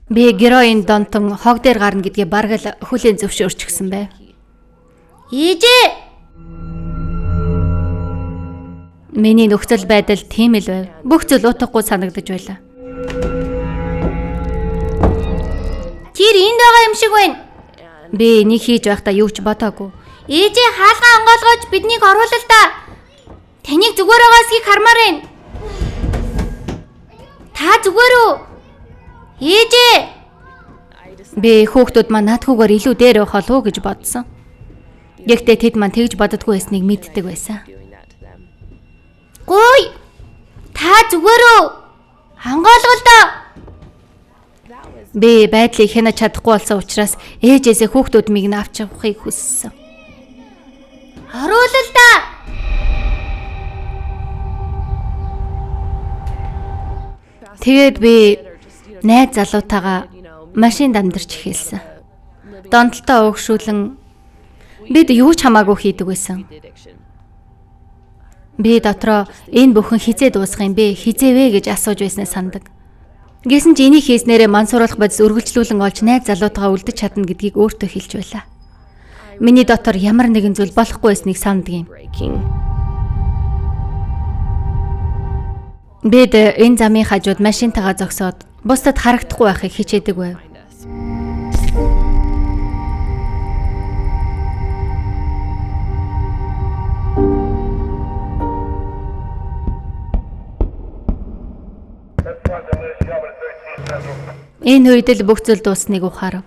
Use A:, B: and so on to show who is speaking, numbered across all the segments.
A: Би героин донтон хог дээр гарна гэдгээ бараг л хүлээн зөвшөөрчихсөн байв. Ээжээ! Миний нөхцөл байдал тийм л байв. Бүх зүйл утгагүй санагдаж байлаа. Тэр энд байгаа юм шиг байна. Би энийг хийж байхдаа юу ч бодоогүй. Ээжээ хаалгаа онгойлгож биднийг оруулал та. Таныг зүгээр байгаасыг хармаар байна. Та зүгээр үү? Ээжээ! Би хүүхдүүд маань наадхгүйгээр илүү дээр байх болов уу гэж бодсон. Гэхдээ тэд маань тэгж боддоггүй байсныг мэддэг байсан. Гуй! Та зүгээр үү? Онгойлгол доо. Би байдлыг хянаж чадахгүй болсон учраас ээжээсээ хүүхдүүд mig авч явахыг хүссэн. Оруулал та. Тэгээд би найз залуутайгаа машинд амьдарч эхэлсэн. Донтолтой өөгшүүлэн бид юу ч хамаагүй хийдэг байсан. Би дотроо энэ бүхэн хизээ дуусах юм бэ? Хизээвэ гэж асууж байснаа сандаг. Гэсэн ч энийг хийснээрээ мансууруулах бодис үргэлжлүүлэн олж найз залуутайгаа үлдэж чадна гэдгийг өөртөө хэлж байлаа. Миний дотор ямар нэгэн зүйл болохгүй байсныг санддаг юм. Бид энэ замын хажууд машинтайгаа зогсоод бусдад харагдахгүй байхыг хичээдэг байв. Энэ үед л бүх зүйл дуусныг ухаарав.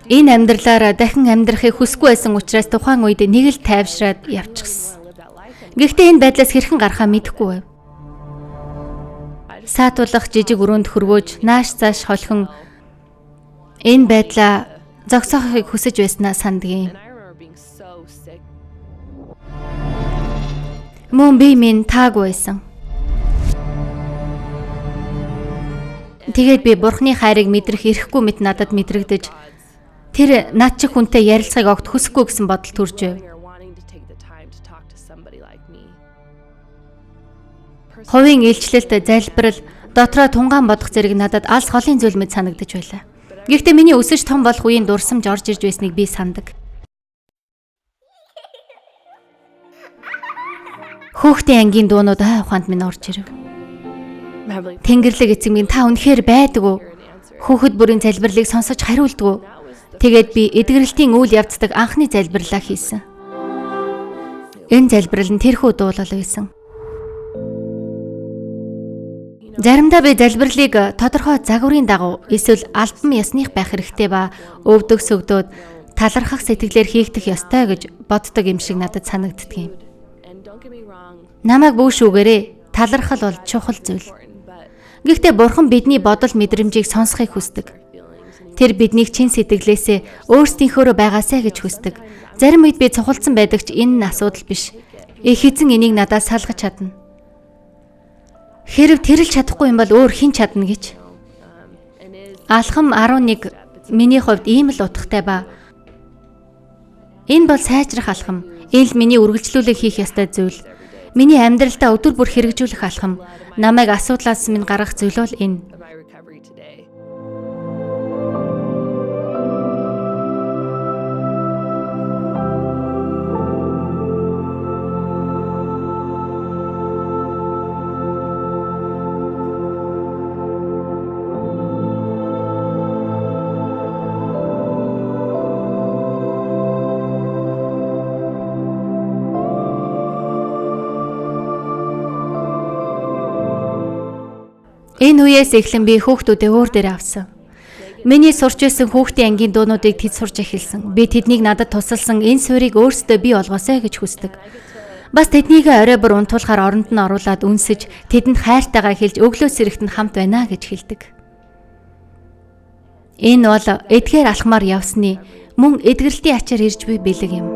A: Энэ амьдралаараа дахин амьдрахыг хүсэхгүй байсан учраас тухайн үед нэг л тайвшраад явчихсан. Гэхдээ энэ байдлаас хэрхэн гарахаа мэдэхгүй байв. Саатуулах жижиг өрөөнд хөрвөөж нааш цааш холхон энэ байдлаа зогсоохыг хүсэж байснаа сандгийн. Мөн би минь таагүй байсан. Тэгээд би бурхны хайрыг мэдрэх эрэхгүй мэт надад мэдрэгдэж тэр над чих хүнтэй ярилцахыг огт хүсэхгүй гэсэн бодол төрж байв. Хувийн илчлэлт залбирал дотроо тунгаан бодох зэрэг надад алс холын зүйл мэт санагдаж байлаа. Гэхдээ миний өсөж том болох үеийн дурсамж орж ирж байсныг би сандаг. Хүүхдийн ангийн дуунууд ухаанд минь орж ирв. Тэнгэрлэг эцэг минь та үнэхээр байдаг уу? Хүүхэд бүрийн залбирлыг сонсож хариулдаг уу? Тэгээд би эдгэрэлтийн үйл явцдаг анхны залбирлаа хийсэн. Энэ залбирал нь тэрхүү дуулал байсан. Заримдаа би залбирлыг тодорхой загварын дагуу эсвэл албан ёсных байх хэрэгтэй ба өвдөг сөгдөөд талархах сэтгэлээр хийгдэх ёстой гэж боддог юм шиг надад санагддаг юм. Намайг бүүшүүгээрээ талархал бол чухал зүйл. Гэхдээ Бурхан бидний бодол мэдрэмжийг сонсохыг хүсдэг. Тэр биднийг чин сэтгэлээсээ өөрсдийнхөөрөө байгаасай гэж хүсдэг. Зарим үед би цухалдсан байдаг ч энэ нь асуудал биш. Их эзэн энийг надаас салгаж чадна. Хэрв тэрл чадахгүй юм бол өөр хэн чадна гэж. Алхам 11 миний хувьд ийм л утгатай ба энэ бол сайжрах алхам. Энэ л миний үргэлжлүүлэг хийх ёстой зүйл. Миний амьдралдаа өдөр бүр хэрэгжүүлэх алхам. Намайг асуудлаас минь гаргах зүйл бол энэ. Энэ үеэс эхлэн би хүүхдүүдээ өөр дээр авсан. Миний сурч байсан хүүхдийн ангийн дуунуудыг тэд сурч эхэлсэн. Би тэднийг надад тусалсан энэ суурийг өөрсдөө бий болгоосай гэж хүсдэг. Бас тэднийг орой бүр унтуулахаар оронд нь оруулаад үнсэж, тэдэнд хайртайгаа хэлж өглөө сэрэгт нь хамт байна гэж хэлдэг. Энэ бол эдгээр алхмаар явсны мөн эдгэрэлтийн ачаар ирж буй бэлэг юм.